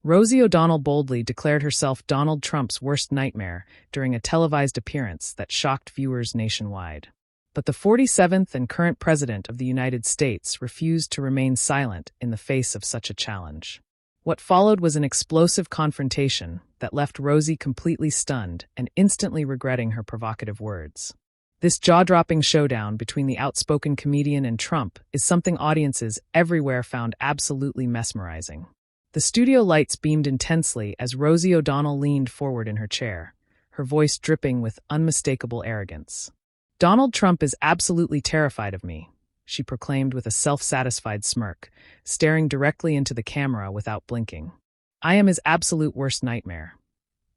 Rosie O'Donnell boldly declared herself Donald Trump's worst nightmare during a televised appearance that shocked viewers nationwide. But the 47th and current President of the United States refused to remain silent in the face of such a challenge. What followed was an explosive confrontation that left Rosie completely stunned and instantly regretting her provocative words. This jaw-dropping showdown between the outspoken comedian and Trump is something audiences everywhere found absolutely mesmerizing. The studio lights beamed intensely as Rosie O'Donnell leaned forward in her chair, her voice dripping with unmistakable arrogance. "Donald Trump is absolutely terrified of me," she proclaimed with a self-satisfied smirk, staring directly into the camera without blinking. "I am his absolute worst nightmare.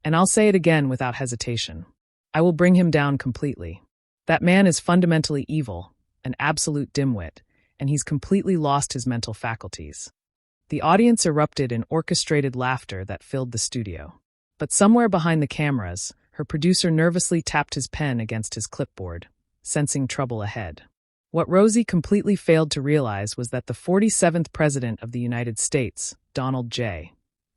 And I'll say it again without hesitation. I will bring him down completely. That man is fundamentally evil, an absolute dimwit, and he's completely lost his mental faculties." The audience erupted in orchestrated laughter that filled the studio. But somewhere behind the cameras, her producer nervously tapped his pen against his clipboard, sensing trouble ahead. What Rosie completely failed to realize was that the 47th President of the United States, Donald J.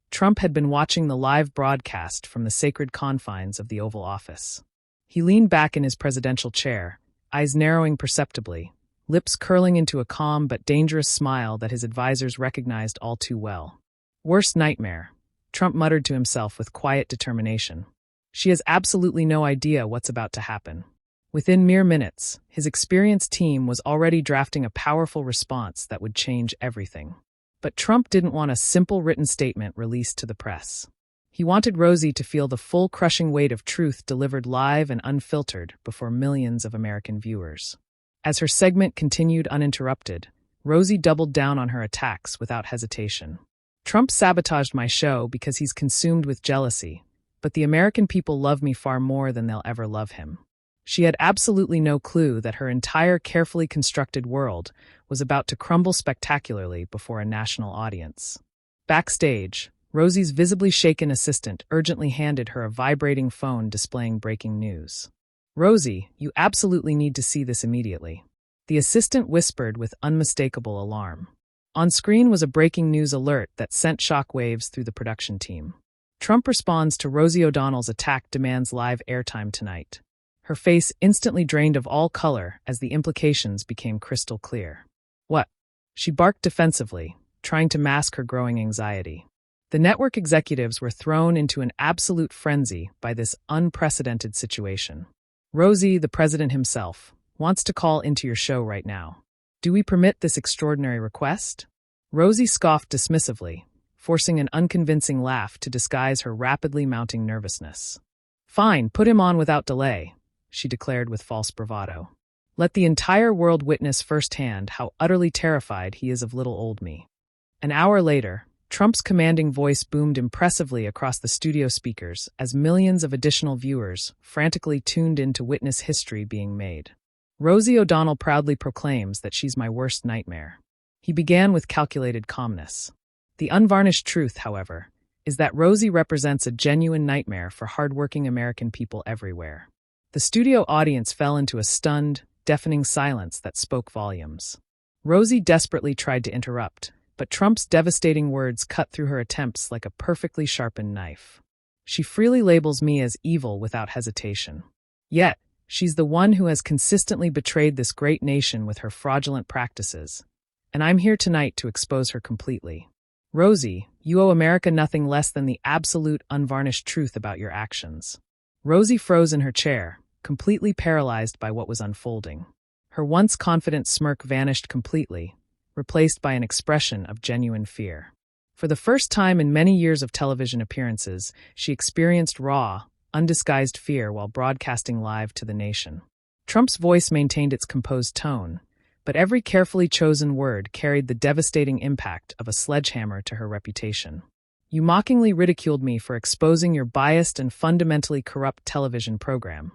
Trump, had been watching the live broadcast from the sacred confines of the Oval Office. He leaned back in his presidential chair, eyes narrowing perceptibly, lips curling into a calm but dangerous smile that his advisors recognized all too well. "Worst nightmare," Trump muttered to himself with quiet determination. "She has absolutely no idea what's about to happen." Within mere minutes, his experienced team was already drafting a powerful response that would change everything. But Trump didn't want a simple written statement released to the press. He wanted Rosie to feel the full crushing weight of truth delivered live and unfiltered before millions of American viewers. As her segment continued uninterrupted, Rosie doubled down on her attacks without hesitation. "Trump sabotaged my show because he's consumed with jealousy, but the American people love me far more than they'll ever love him." She had absolutely no clue that her entire carefully constructed world was about to crumble spectacularly before a national audience. Backstage, Rosie's visibly shaken assistant urgently handed her a vibrating phone displaying breaking news. "Rosie, you absolutely need to see this immediately," the assistant whispered with unmistakable alarm. On screen was a breaking news alert that sent shockwaves through the production team. "Trump responds to Rosie O'Donnell's attack, demands live airtime tonight." Her face instantly drained of all color as the implications became crystal clear. "What?" she barked defensively, trying to mask her growing anxiety. The network executives were thrown into an absolute frenzy by this unprecedented situation. "Rosie, the president himself, wants to call into your show right now. Do we permit this extraordinary request?" Rosie scoffed dismissively, forcing an unconvincing laugh to disguise her rapidly mounting nervousness. "Fine, put him on without delay," she declared with false bravado. "Let the entire world witness firsthand how utterly terrified he is of little old me." An hour later, Trump's commanding voice boomed impressively across the studio speakers as millions of additional viewers frantically tuned in to witness history being made. "Rosie O'Donnell proudly proclaims that she's my worst nightmare." He began with calculated calmness. The unvarnished truth, however, is that Rosie represents a genuine nightmare for hardworking American people everywhere. The studio audience fell into a stunned, deafening silence that spoke volumes. Rosie desperately tried to interrupt, but Trump's devastating words cut through her attempts like a perfectly sharpened knife. "She freely labels me as evil without hesitation. Yet, she's the one who has consistently betrayed this great nation with her fraudulent practices, and I'm here tonight to expose her completely. Rosie, you owe America nothing less than the absolute, unvarnished truth about your actions." Rosie froze in her chair, completely paralyzed by what was unfolding. Her once confident smirk vanished completely, replaced by an expression of genuine fear. For the first time in many years of television appearances, she experienced raw, undisguised fear while broadcasting live to the nation. Trump's voice maintained its composed tone, but every carefully chosen word carried the devastating impact of a sledgehammer to her reputation. "You mockingly ridiculed me for exposing your biased and fundamentally corrupt television program,"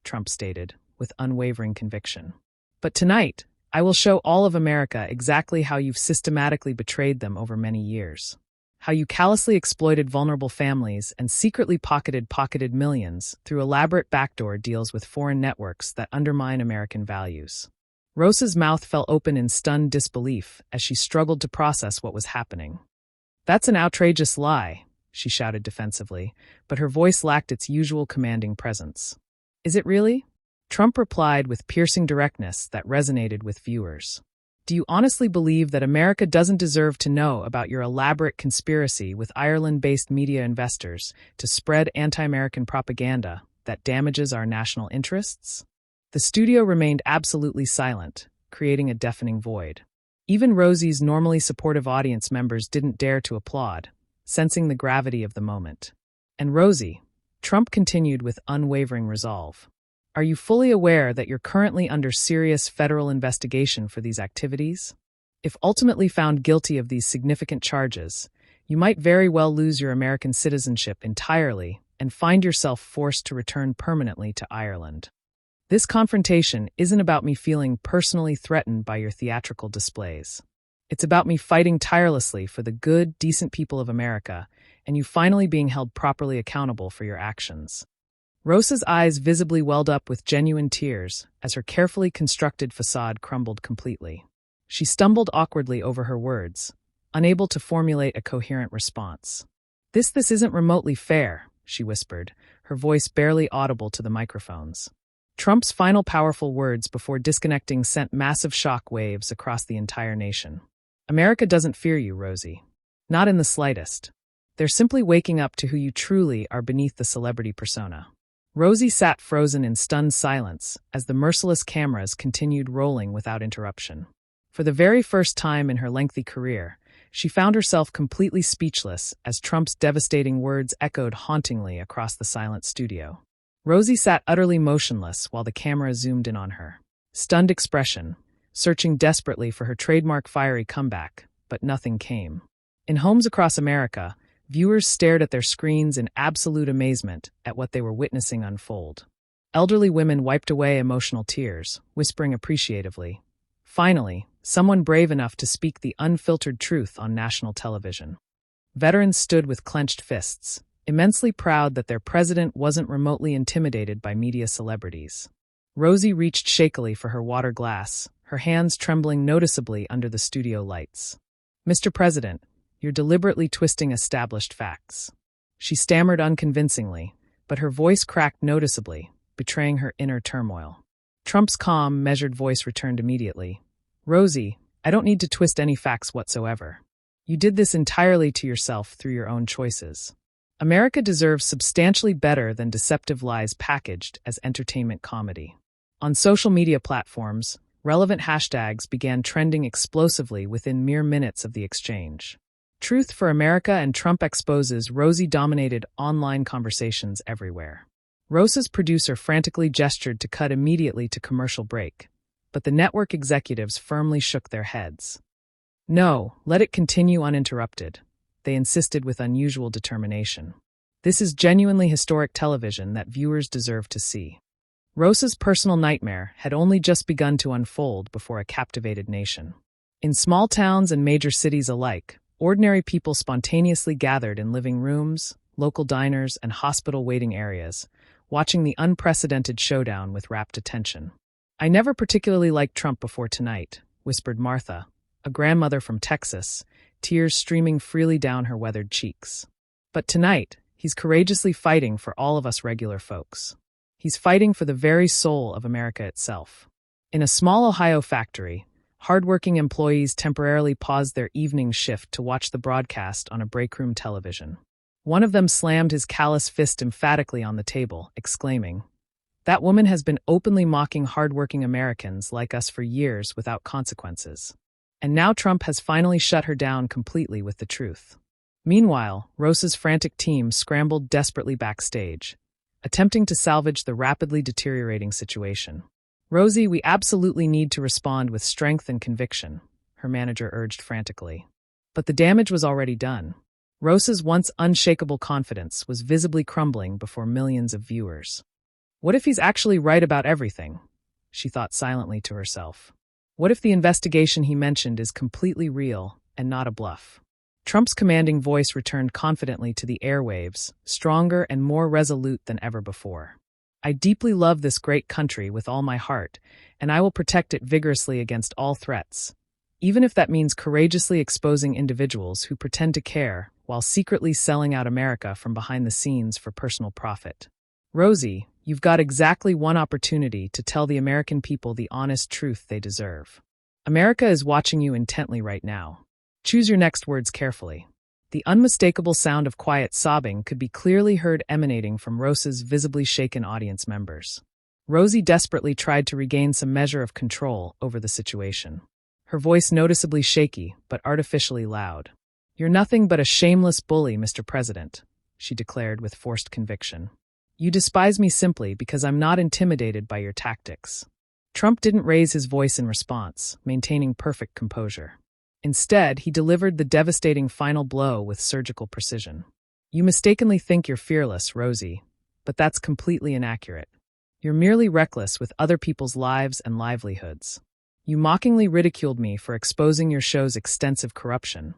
Trump stated, with unwavering conviction. "But tonight, I will show all of America exactly how you've systematically betrayed them over many years. How you callously exploited vulnerable families and secretly pocketed millions through elaborate backdoor deals with foreign networks that undermine American values." Rosie's mouth fell open in stunned disbelief as she struggled to process what was happening. "That's an outrageous lie," she shouted defensively, but her voice lacked its usual commanding presence. "Is it really?" Trump replied with piercing directness that resonated with viewers. "Do you honestly believe that America doesn't deserve to know about your elaborate conspiracy with Ireland-based media investors to spread anti-American propaganda that damages our national interests?" The studio remained absolutely silent, creating a deafening void. Even Rosie's normally supportive audience members didn't dare to applaud, sensing the gravity of the moment. "And Rosie," Trump continued with unwavering resolve, "are you fully aware that you're currently under serious federal investigation for these activities? If ultimately found guilty of these significant charges, you might very well lose your American citizenship entirely and find yourself forced to return permanently to Ireland. This confrontation isn't about me feeling personally threatened by your theatrical displays. It's about me fighting tirelessly for the good, decent people of America, and you finally being held properly accountable for your actions." Rosa's eyes visibly welled up with genuine tears as her carefully constructed facade crumbled completely. She stumbled awkwardly over her words, unable to formulate a coherent response. This isn't remotely fair," she whispered, her voice barely audible to the microphones. Trump's final powerful words before disconnecting sent massive shock waves across the entire nation. "America doesn't fear you, Rosie. Not in the slightest. They're simply waking up to who you truly are beneath the celebrity persona." Rosie sat frozen in stunned silence as the merciless cameras continued rolling without interruption. For the very first time in her lengthy career, she found herself completely speechless as Trump's devastating words echoed hauntingly across the silent studio. Rosie sat utterly motionless while the camera zoomed in on her. Stunned expression, searching desperately for her trademark fiery comeback, but nothing came. In homes across America, viewers stared at their screens in absolute amazement at what they were witnessing unfold. Elderly women wiped away emotional tears, whispering appreciatively, "Finally, someone brave enough to speak the unfiltered truth on national television." Veterans stood with clenched fists, immensely proud that their president wasn't remotely intimidated by media celebrities. Rosie reached shakily for her water glass, her hands trembling noticeably under the studio lights. "Mr. President, you're deliberately twisting established facts." She stammered unconvincingly, but her voice cracked noticeably, betraying her inner turmoil. Trump's calm, measured voice returned immediately. "Rosie, I don't need to twist any facts whatsoever. You did this entirely to yourself through your own choices. America deserves substantially better than deceptive lies packaged as entertainment comedy." On social media platforms, relevant hashtags began trending explosively within mere minutes of the exchange. Truth for America and Trump exposes Rosie dominated online conversations everywhere. Rosa's producer frantically gestured to cut immediately to commercial break, but the network executives firmly shook their heads. "No, let it continue uninterrupted," they insisted with unusual determination. "This is genuinely historic television that viewers deserve to see." Rosa's personal nightmare had only just begun to unfold before a captivated nation. In small towns and major cities alike, ordinary people spontaneously gathered in living rooms, local diners, and hospital waiting areas, watching the unprecedented showdown with rapt attention. "I never particularly liked Trump before tonight," whispered Martha, a grandmother from Texas, tears streaming freely down her weathered cheeks. "But tonight, he's courageously fighting for all of us regular folks. He's fighting for the very soul of America itself." In a small Ohio factory, hardworking employees temporarily paused their evening shift to watch the broadcast on a breakroom television. One of them slammed his callous fist emphatically on the table, exclaiming, "That woman has been openly mocking hardworking Americans like us for years without consequences. And now Trump has finally shut her down completely with the truth." Meanwhile, Rosa's frantic team scrambled desperately backstage, attempting to salvage the rapidly deteriorating situation. "Rosie, we absolutely need to respond with strength and conviction," her manager urged frantically. But the damage was already done. Rosa's once unshakable confidence was visibly crumbling before millions of viewers. "What if he's actually right about everything?" she thought silently to herself. "What if the investigation he mentioned is completely real and not a bluff?" Trump's commanding voice returned confidently to the airwaves, stronger and more resolute than ever before. "I deeply love this great country with all my heart, and I will protect it vigorously against all threats, even if that means courageously exposing individuals who pretend to care while secretly selling out America from behind the scenes for personal profit. Rosie, you've got exactly one opportunity to tell the American people the honest truth they deserve. America is watching you intently right now. Choose your next words carefully. The unmistakable sound of quiet sobbing could be clearly heard emanating from Rosie's visibly shaken audience members. Rosie desperately tried to regain some measure of control over the situation. Her voice noticeably shaky, but artificially loud. "You're nothing but a shameless bully, Mr. President," she declared with forced conviction. "You despise me simply because I'm not intimidated by your tactics." Trump didn't raise his voice in response, maintaining perfect composure. Instead, he delivered the devastating final blow with surgical precision. "You mistakenly think you're fearless, Rosie, but that's completely inaccurate. You're merely reckless with other people's lives and livelihoods. You mockingly ridiculed me for exposing your show's extensive corruption,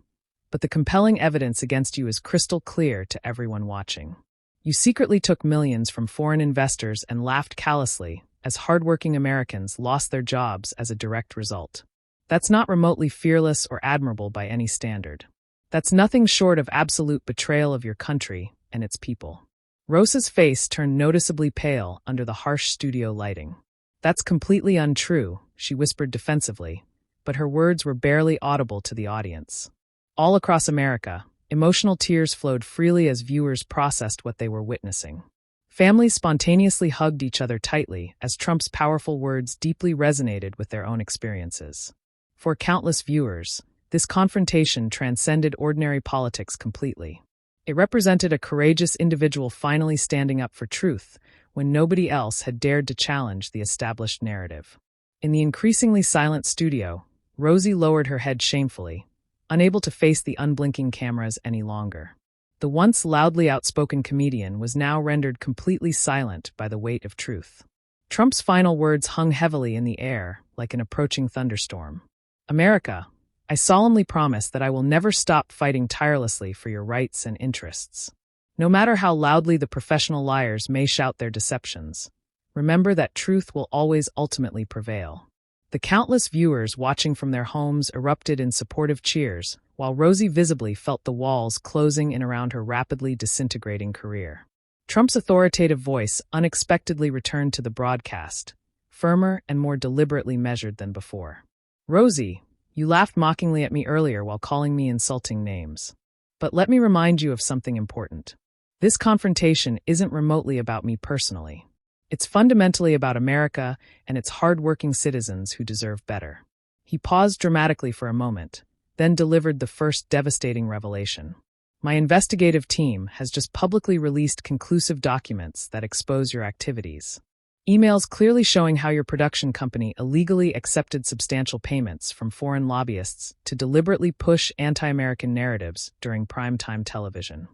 but the compelling evidence against you is crystal clear to everyone watching. You secretly took millions from foreign investors and laughed callously as hardworking Americans lost their jobs as a direct result. That's not remotely fearless or admirable by any standard. That's nothing short of absolute betrayal of your country and its people." Rosa's face turned noticeably pale under the harsh studio lighting. "That's completely untrue," she whispered defensively, but her words were barely audible to the audience. All across America, emotional tears flowed freely as viewers processed what they were witnessing. Families spontaneously hugged each other tightly as Trump's powerful words deeply resonated with their own experiences. For countless viewers, this confrontation transcended ordinary politics completely. It represented a courageous individual finally standing up for truth when nobody else had dared to challenge the established narrative. In the increasingly silent studio, Rosie lowered her head shamefully, unable to face the unblinking cameras any longer. The once loudly outspoken comedian was now rendered completely silent by the weight of truth. Trump's final words hung heavily in the air like an approaching thunderstorm. "America, I solemnly promise that I will never stop fighting tirelessly for your rights and interests. No matter how loudly the professional liars may shout their deceptions, remember that truth will always ultimately prevail." The countless viewers watching from their homes erupted in supportive cheers, while Rosie visibly felt the walls closing in around her rapidly disintegrating career. Trump's authoritative voice unexpectedly returned to the broadcast, firmer and more deliberately measured than before. "Rosie, you laughed mockingly at me earlier while calling me insulting names. But let me remind you of something important. This confrontation isn't remotely about me personally. It's fundamentally about America and its hard-working citizens who deserve better." He paused dramatically for a moment, then delivered the first devastating revelation. "My investigative team has just publicly released conclusive documents that expose your activities. Emails clearly showing how your production company illegally accepted substantial payments from foreign lobbyists to deliberately push anti-American narratives during primetime television.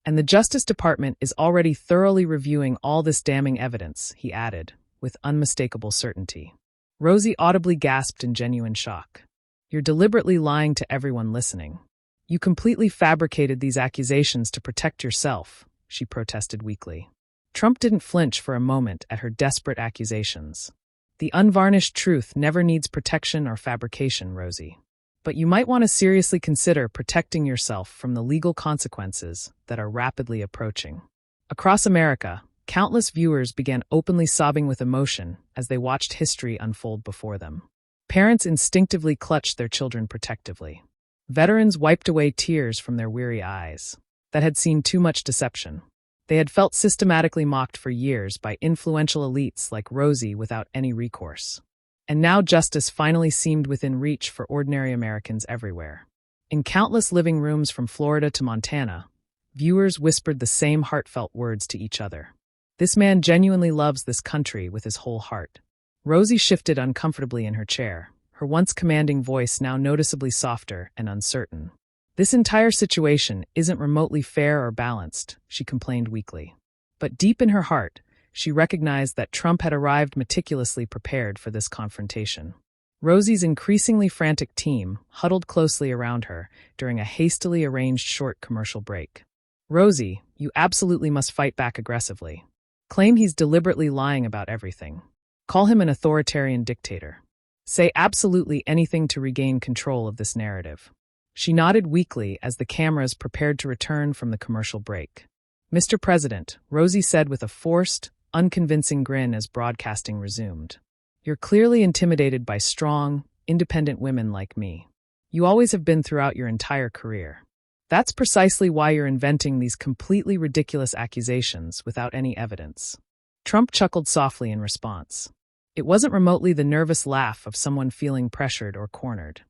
And the Justice Department is already thoroughly reviewing all this damning evidence," he added, with unmistakable certainty. Rosie audibly gasped in genuine shock. "You're deliberately lying to everyone listening. You completely fabricated these accusations to protect yourself," she protested weakly. Trump didn't flinch for a moment at her desperate accusations. "The unvarnished truth never needs protection or fabrication, Rosie. But you might want to seriously consider protecting yourself from the legal consequences that are rapidly approaching." Across America, countless viewers began openly sobbing with emotion as they watched history unfold before them. Parents instinctively clutched their children protectively. Veterans wiped away tears from their weary eyes that had seen too much deception. They had felt systematically mocked for years by influential elites like Rosie without any recourse. And now justice finally seemed within reach for ordinary Americans everywhere. In countless living rooms from Florida to Montana, viewers whispered the same heartfelt words to each other. "This man genuinely loves this country with his whole heart." Rosie shifted uncomfortably in her chair, her once commanding voice now noticeably softer and uncertain. "This entire situation isn't remotely fair or balanced," she complained weakly. But deep in her heart, she recognized that Trump had arrived meticulously prepared for this confrontation. Rosie's increasingly frantic team huddled closely around her during a hastily arranged short commercial break. "Rosie, you absolutely must fight back aggressively. Claim he's deliberately lying about everything. Call him an authoritarian dictator. Say absolutely anything to regain control of this narrative. She nodded weakly as the cameras prepared to return from the commercial break. Mr. President, Rosie said with a forced, unconvincing grin as broadcasting resumed. You're clearly intimidated by strong, independent women like me. You always have been throughout your entire career. That's precisely why you're inventing these completely ridiculous accusations without any evidence. Trump chuckled softly in response. It wasn't remotely the nervous laugh of someone feeling pressured or cornered.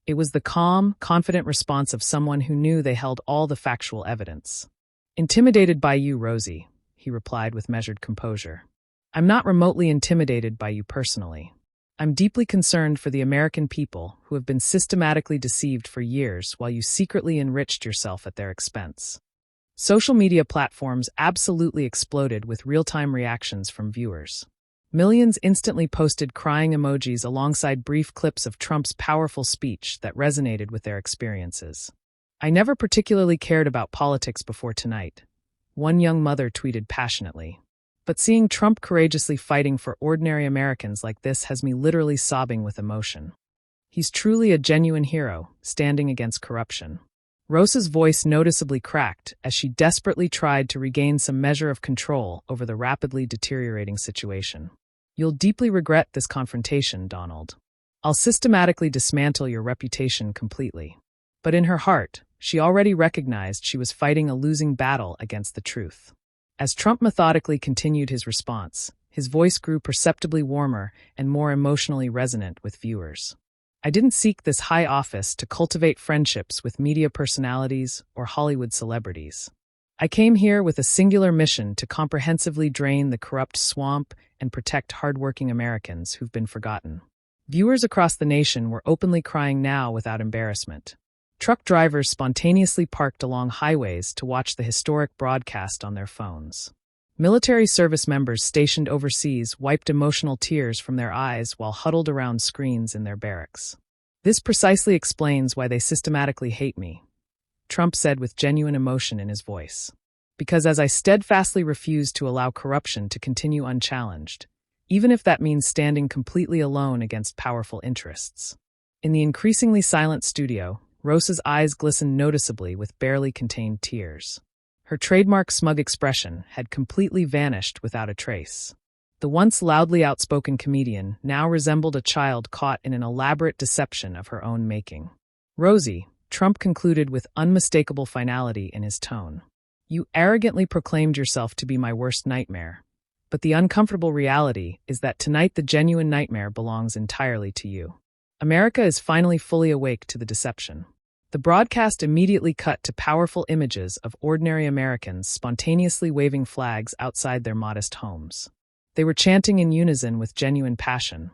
It was the calm, confident response of someone who knew they held all the factual evidence. Intimidated by you, Rosie, he replied with measured composure. I'm not remotely intimidated by you personally. I'm deeply concerned for the American people who have been systematically deceived for years while you secretly enriched yourself at their expense. Social media platforms absolutely exploded with real-time reactions from viewers. Millions instantly posted crying emojis alongside brief clips of Trump's powerful speech that resonated with their experiences. I never particularly cared about politics before tonight, one young mother tweeted passionately. But seeing Trump courageously fighting for ordinary Americans like this has me literally sobbing with emotion. He's truly a genuine hero, standing against corruption. Rosa's voice noticeably cracked as she desperately tried to regain some measure of control over the rapidly deteriorating situation. You'll deeply regret this confrontation, Donald. I'll systematically dismantle your reputation completely. But in her heart, she already recognized she was fighting a losing battle against the truth. As Trump methodically continued his response, his voice grew perceptibly warmer and more emotionally resonant with viewers. I didn't seek this high office to cultivate friendships with media personalities or Hollywood celebrities. I came here with a singular mission to comprehensively drain the corrupt swamp and protect hardworking Americans who've been forgotten. Viewers across the nation were openly crying now without embarrassment. Truck drivers spontaneously parked along highways to watch the historic broadcast on their phones. Military service members stationed overseas wiped emotional tears from their eyes while huddled around screens in their barracks. This precisely explains why they systematically hate me, Trump said with genuine emotion in his voice. Because as I steadfastly refuse to allow corruption to continue unchallenged, even if that means standing completely alone against powerful interests. In the increasingly silent studio, Rosa's eyes glistened noticeably with barely contained tears. Her trademark smug expression had completely vanished without a trace. The once loudly outspoken comedian now resembled a child caught in an elaborate deception of her own making. Rosie, Trump concluded with unmistakable finality in his tone. You arrogantly proclaimed yourself to be my worst nightmare. But the uncomfortable reality is that tonight the genuine nightmare belongs entirely to you. America is finally fully awake to the deception. The broadcast immediately cut to powerful images of ordinary Americans spontaneously waving flags outside their modest homes. They were chanting in unison with genuine passion,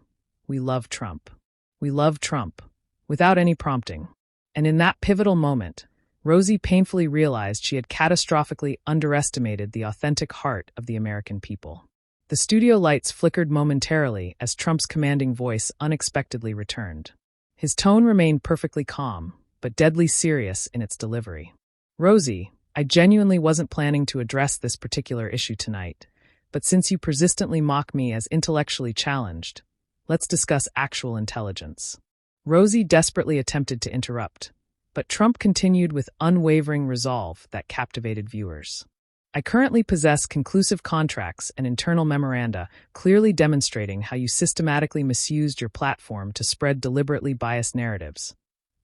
"We love Trump. We love Trump," without any prompting. And in that pivotal moment, Rosie painfully realized she had catastrophically underestimated the authentic heart of the American people. The studio lights flickered momentarily as Trump's commanding voice unexpectedly returned. His tone remained perfectly calm, but deadly serious in its delivery. Rosie, I genuinely wasn't planning to address this particular issue tonight, but since you persistently mock me as intellectually challenged, let's discuss actual intelligence. Rosie desperately attempted to interrupt, but Trump continued with unwavering resolve that captivated viewers. I currently possess conclusive contracts and internal memoranda clearly demonstrating how you systematically misused your platform to spread deliberately biased narratives,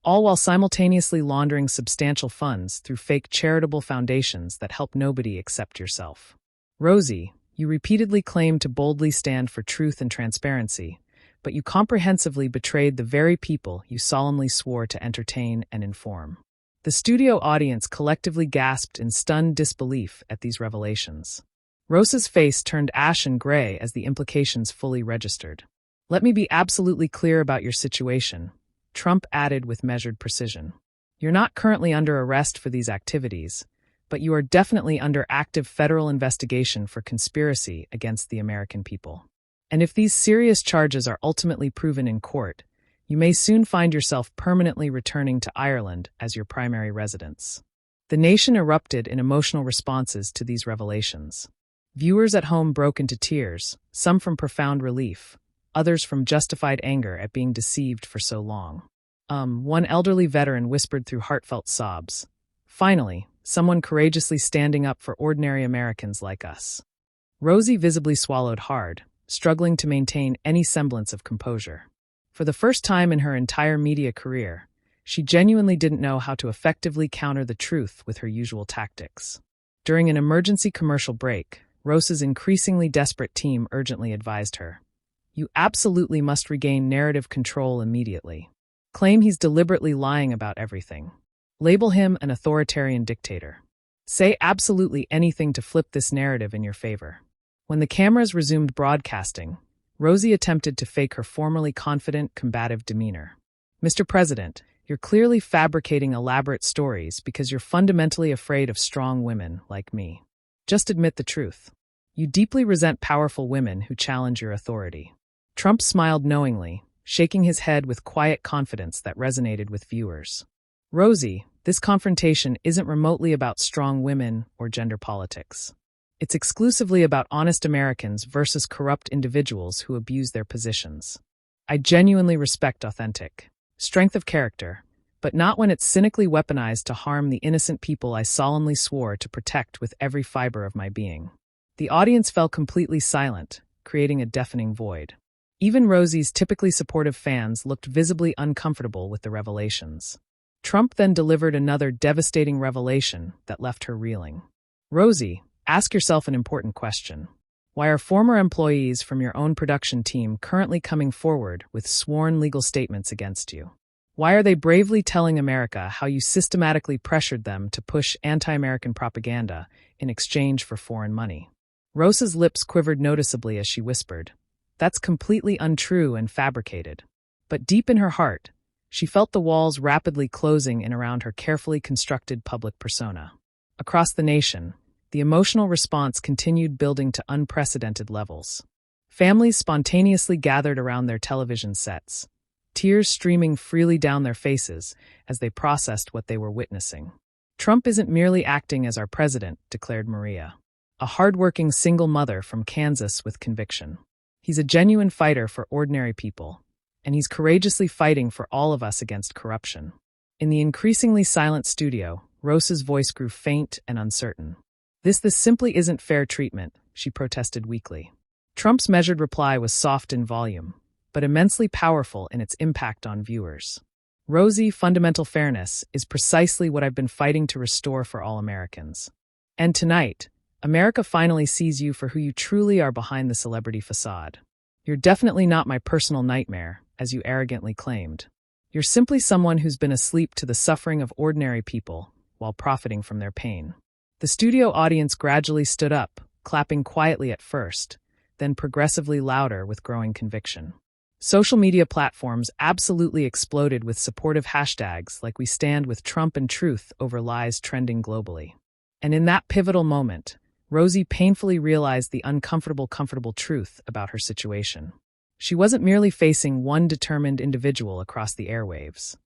all while simultaneously laundering substantial funds through fake charitable foundations that help nobody except yourself. Rosie, you repeatedly claimed to boldly stand for truth and transparency, but you comprehensively betrayed the very people you solemnly swore to entertain and inform. The studio audience collectively gasped in stunned disbelief at these revelations. Rosa's face turned ashen gray as the implications fully registered. Let me be absolutely clear about your situation, Trump added with measured precision. You're not currently under arrest for these activities, but you are definitely under active federal investigation for conspiracy against the American people. And if these serious charges are ultimately proven in court, you may soon find yourself permanently returning to Ireland as your primary residence. The nation erupted in emotional responses to these revelations. Viewers at home broke into tears, some from profound relief, others from justified anger at being deceived for so long. One elderly veteran whispered through heartfelt sobs. Finally, someone courageously standing up for ordinary Americans like us. Rosie visibly swallowed hard, struggling to maintain any semblance of composure. For the first time in her entire media career, she genuinely didn't know how to effectively counter the truth with her usual tactics. During an emergency commercial break, Rose's increasingly desperate team urgently advised her, "You absolutely must regain narrative control immediately. Claim he's deliberately lying about everything. Label him an authoritarian dictator. Say absolutely anything to flip this narrative in your favor." When the cameras resumed broadcasting, Rosie attempted to fake her formerly confident, combative demeanor. "Mr. President, you're clearly fabricating elaborate stories because you're fundamentally afraid of strong women like me. Just admit the truth. You deeply resent powerful women who challenge your authority." Trump smiled knowingly, shaking his head with quiet confidence that resonated with viewers. "Rosie, this confrontation isn't remotely about strong women or gender politics. It's exclusively about honest Americans versus corrupt individuals who abuse their positions. I genuinely respect authentic strength of character, but not when it's cynically weaponized to harm the innocent people I solemnly swore to protect with every fiber of my being." The audience fell completely silent, creating a deafening void. Even Rosie's typically supportive fans looked visibly uncomfortable with the revelations. Trump then delivered another devastating revelation that left her reeling. "Rosie, ask yourself an important question. Why are former employees from your own production team currently coming forward with sworn legal statements against you? Why are they bravely telling America how you systematically pressured them to push anti-American propaganda in exchange for foreign money?" Rose's lips quivered noticeably as she whispered, "That's completely untrue and fabricated." But deep in her heart, she felt the walls rapidly closing in around her carefully constructed public persona. Across the nation, the emotional response continued building to unprecedented levels. Families spontaneously gathered around their television sets, tears streaming freely down their faces as they processed what they were witnessing. "Trump isn't merely acting as our president," declared Maria, a hardworking single mother from Kansas with conviction. "He's a genuine fighter for ordinary people, and he's courageously fighting for all of us against corruption." In the increasingly silent studio, Rose's voice grew faint and uncertain. This simply isn't fair treatment," she protested weakly. Trump's measured reply was soft in volume, but immensely powerful in its impact on viewers. "Rosie, fundamental fairness is precisely what I've been fighting to restore for all Americans. And tonight, America finally sees you for who you truly are behind the celebrity facade. You're definitely not my personal nightmare, as you arrogantly claimed. You're simply someone who's been asleep to the suffering of ordinary people while profiting from their pain." The studio audience gradually stood up, clapping quietly at first, then progressively louder with growing conviction. Social media platforms absolutely exploded with supportive hashtags like "We stand with Trump and truth over lies" trending globally. And in that pivotal moment, Rosie painfully realized the uncomfortable truth about her situation. She wasn't merely facing one determined individual across the airwaves.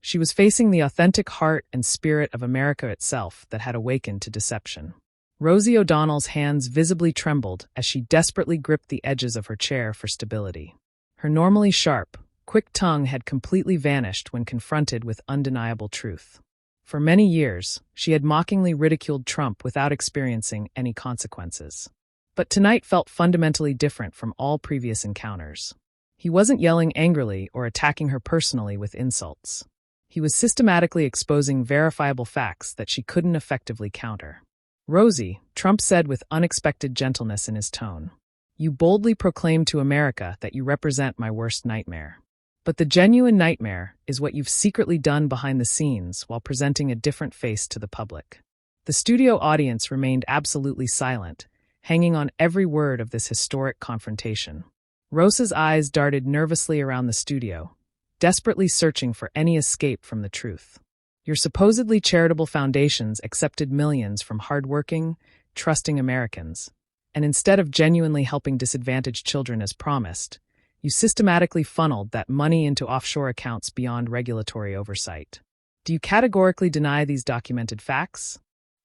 She was facing the authentic heart and spirit of America itself that had awakened to deception. Rosie O'Donnell's hands visibly trembled as she desperately gripped the edges of her chair for stability. Her normally sharp, quick tongue had completely vanished when confronted with undeniable truth. For many years, she had mockingly ridiculed Trump without experiencing any consequences. But tonight felt fundamentally different from all previous encounters. He wasn't yelling angrily or attacking her personally with insults. He was systematically exposing verifiable facts that she couldn't effectively counter. "Rosie," Trump said with unexpected gentleness in his tone, "you boldly proclaim to America that you represent my worst nightmare. But the genuine nightmare is what you've secretly done behind the scenes while presenting a different face to the public." The studio audience remained absolutely silent, hanging on every word of this historic confrontation. Rose's eyes darted nervously around the studio, desperately searching for any escape from the truth. "Your supposedly charitable foundations accepted millions from hardworking, trusting Americans, and instead of genuinely helping disadvantaged children as promised, you systematically funneled that money into offshore accounts beyond regulatory oversight. Do you categorically deny these documented facts?"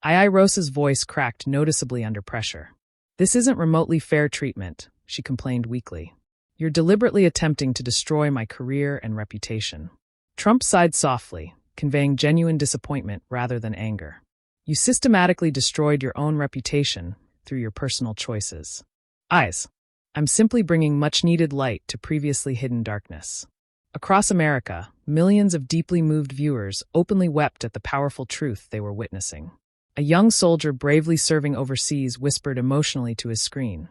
Rose's voice cracked noticeably under pressure. "This isn't remotely fair treatment," she complained weakly. You're deliberately attempting to destroy my career and reputation." Trump sighed softly, conveying genuine disappointment rather than anger. "You systematically destroyed your own reputation through your personal choices." Eyes. "I'm simply bringing much-needed light to previously hidden darkness." Across America, millions of deeply moved viewers openly wept at the powerful truth they were witnessing. A young soldier bravely serving overseas whispered emotionally to his screen,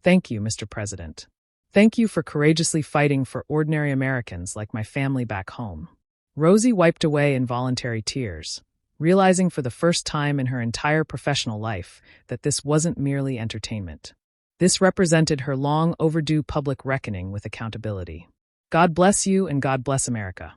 "Thank you, Mr. President. Thank you for courageously fighting for ordinary Americans like my family back home." Rosie wiped away involuntary tears, realizing for the first time in her entire professional life that this wasn't merely entertainment. This represented her long overdue public reckoning with accountability. God bless you and God bless America.